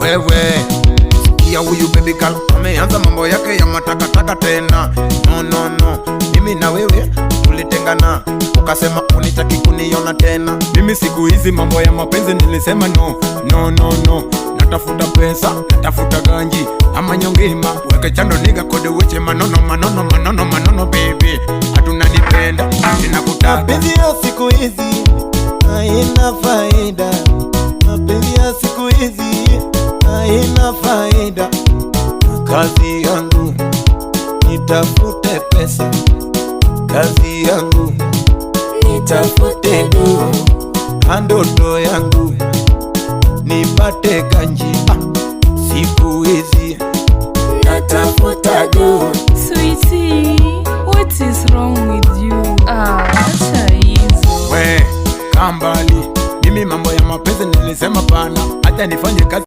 wewe sikia huyu baby girl ameanza mambo yake ya matakataka tena. No, mimi na wewe tulitengana, ukasema unitaki kuniona tena. Mimi siku hizi mambo ya mapenzi nilisema no. Natafuta pesa, natafuta ganji ama nyongima, weke chando niga kode weche manono baby, hatuna nipenda ninakutaka. Mapenzi ya siku hizi haina faida, mapenzi ya siku hizi haina faida. Kazi yangu nitafute pesa, kazi yangu nitafute do, ndoto yangu nipate ganji. Siku hizi natafuta do. Sweetie, what is wrong with you? Acha hizo. We kambali, mimi mambo ya mapenzi nilisema pana, hata nifanye kazi